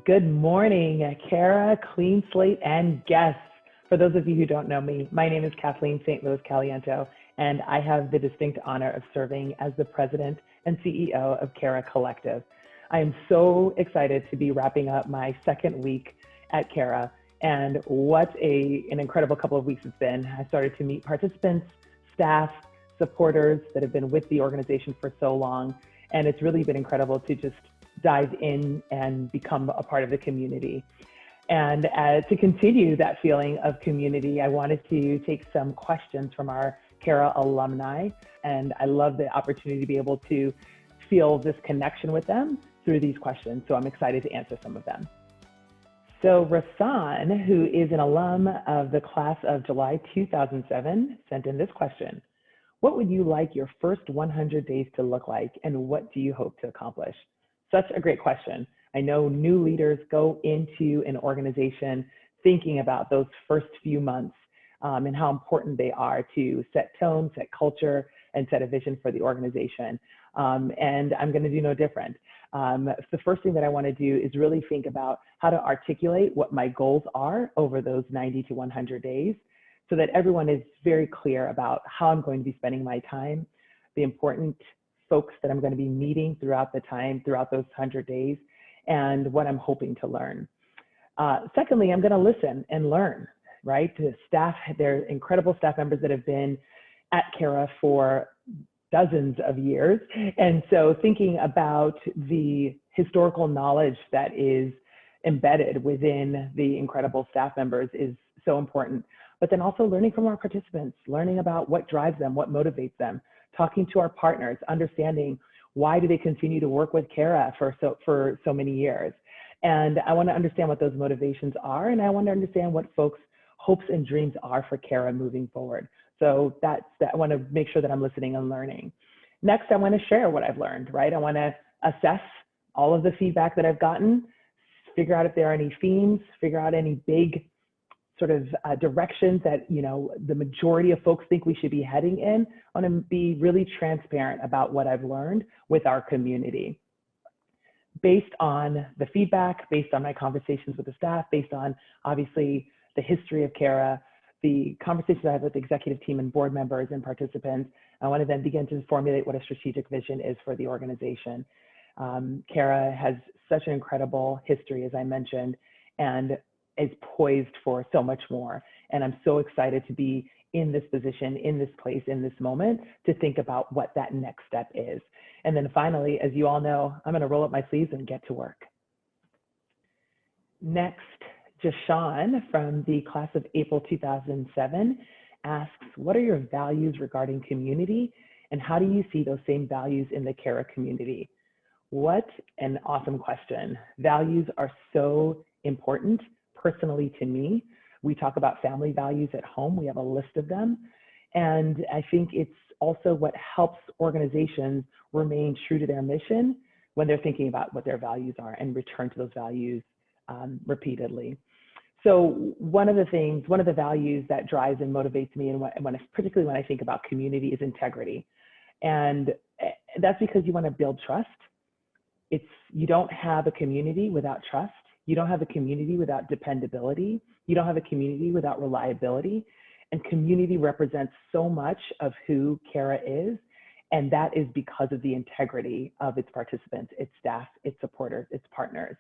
Good morning, Cara, Clean Slate, and guests. For those of you who don't know me, my name is Kathleen S. Caliento, and I have the distinct honor of serving as the president and CEO of Cara Collective. I am so excited to be wrapping up my second week at Cara, and what an incredible couple of weeks it's been. I started to meet participants, staff, supporters that have been with the organization for so long, and it's really been incredible to just dive in and become a part of the community. And to continue that feeling of community, I wanted to take some questions from our Cara alumni. And I love the opportunity to be able to feel this connection with them through these questions. So I'm excited to answer some of them. So Rasan, who is an alum of the class of July 2007, sent in this question. What would you like your first 100 days to look like, and what do you hope to accomplish? Such a great question. I know new leaders go into an organization thinking about those first few months and how important they are to set tone, set culture, and set a vision for the organization. And I'm going to do no different. The first thing that I want to do is really think about how to articulate what my goals are over those 90 to 100 days so that everyone is very clear about how I'm going to be spending my time, the important folks that I'm going to be meeting throughout those 100 days, and what I'm hoping to learn. Secondly, I'm going to listen and learn, right? The staff, they're incredible staff members that have been at Cara for dozens of years. And so thinking about the historical knowledge that is embedded within the incredible staff members is so important. But then also learning from our participants, learning about what drives them, what motivates them, talking to our partners, understanding why do they continue to work with Cara for so many years. And I want to understand what those motivations are, and I want to understand what folks' hopes and dreams are for Cara moving forward. So I want to make sure that I'm listening and learning. Next, I want to share what I've learned, right? I want to assess all of the feedback that I've gotten, figure out if there are any themes, figure out any big sort of directions that the majority of folks think we should be heading in. I want to be really transparent about what I've learned with our community. Based on the feedback, based on my conversations with the staff, based on obviously the history of Cara, the conversations I have with the executive team and board members and participants, I want to then begin to formulate what a strategic vision is for the organization. Cara has such an incredible history, as I mentioned, and is poised for so much more. And I'm so excited to be in this position, in this place, in this moment, to think about what that next step is. And then finally, as you all know, I'm going to roll up my sleeves and get to work. Next, Jashawn from the class of April 2007 asks, what are your values regarding community, and how do you see those same values in the Cara community? What an awesome question. Values are so important. Personally to me, we talk about family values at home. We have a list of them. And I think it's also what helps organizations remain true to their mission when they're thinking about what their values are and return to those values repeatedly. So one of the values that drives and motivates me, and particularly when I think about community, is integrity. And that's because you want to build trust. You don't have a community without trust. You don't have a community without dependability. You don't have a community without reliability. And community represents so much of who Cara is. And that is because of the integrity of its participants, its staff, its supporters, its partners.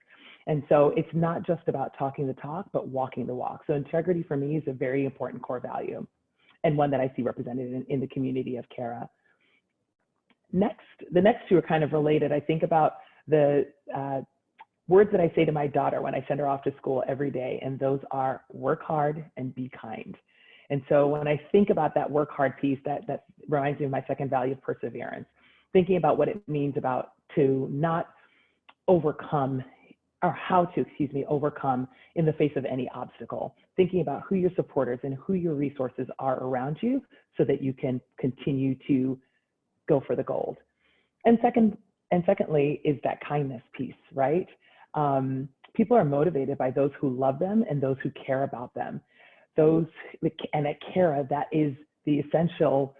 And so it's not just about talking the talk, but walking the walk. So integrity for me is a very important core value, and one that I see represented in the community of Cara. Next, the next two are kind of related. I think about the words that I say to my daughter when I send her off to school every day, and those are work hard and be kind. And so when I think about that work hard piece, that reminds me of my second value of perseverance, thinking about what it means to not overcome, or how to, overcome in the face of any obstacle, thinking about who your supporters and who your resources are around you so that you can continue to go for the gold. And secondly is that kindness piece, right? People are motivated by those who love them and those who care about them. And at Cara, that is the essential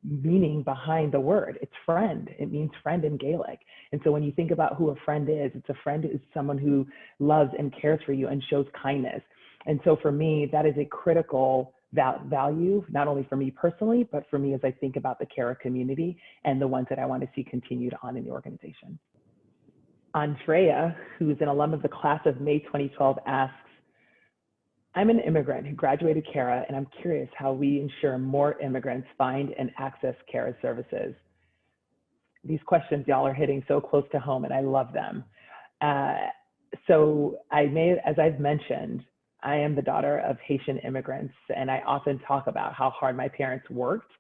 meaning behind the word. It's friend. It means friend in Gaelic. And so when you think about who a friend is, it's a friend is someone who loves and cares for you and shows kindness. And so for me, that is a critical value, not only for me personally, but for me as I think about the Cara community and the ones that I want to see continued on in the organization. Andrea, who's an alum of the class of May 2012, asks, I'm an immigrant who graduated Cara, and I'm curious how we ensure more immigrants find and access Cara services. These questions, y'all, are hitting so close to home, and I love them. So as I've mentioned, I am the daughter of Haitian immigrants, and I often talk about how hard my parents worked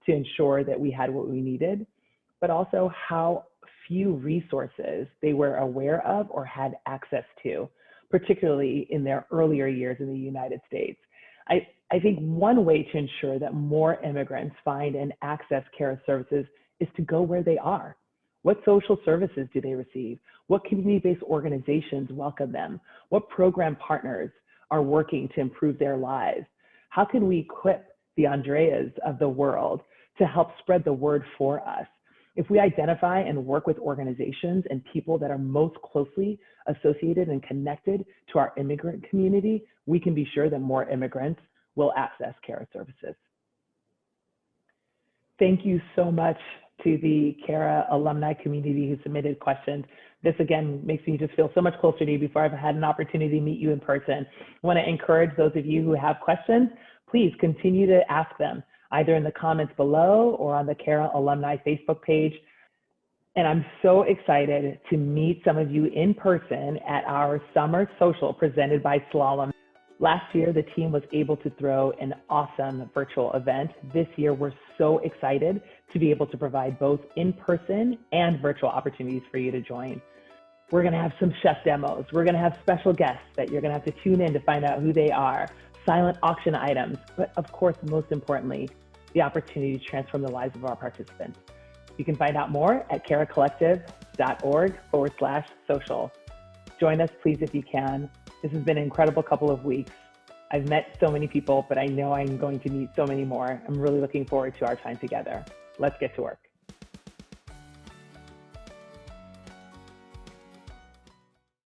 to ensure that we had what we needed, but also how few resources they were aware of or had access to, particularly in their earlier years in the United States. I think one way to ensure that more immigrants find and access Cara services is to go where they are. What social services do they receive? What community-based organizations welcome them? What program partners are working to improve their lives? How can we equip the Andreas of the world to help spread the word for us? If we identify and work with organizations and people that are most closely associated and connected to our immigrant community, we can be sure that more immigrants will access Cara services. Thank you so much to the Cara alumni community who submitted questions. This again makes me just feel so much closer to you before I've had an opportunity to meet you in person. I want to encourage those of you who have questions, please continue to ask them, either in the comments below or on the Cara Alumni Facebook page. And I'm so excited to meet some of you in person at our summer social presented by Slalom. Last year, the team was able to throw an awesome virtual event. This year, we're so excited to be able to provide both in-person and virtual opportunities for you to join. We're gonna have some chef demos. We're gonna have special guests that you're gonna have to tune in to find out who they are, silent auction items, but of course, most importantly, the opportunity to transform the lives of our participants. You can find out more at caracollective.org/social. Join us, please, if you can. This has been an incredible couple of weeks. I've met so many people, but I know I'm going to meet so many more. I'm really looking forward to our time together. Let's get to work.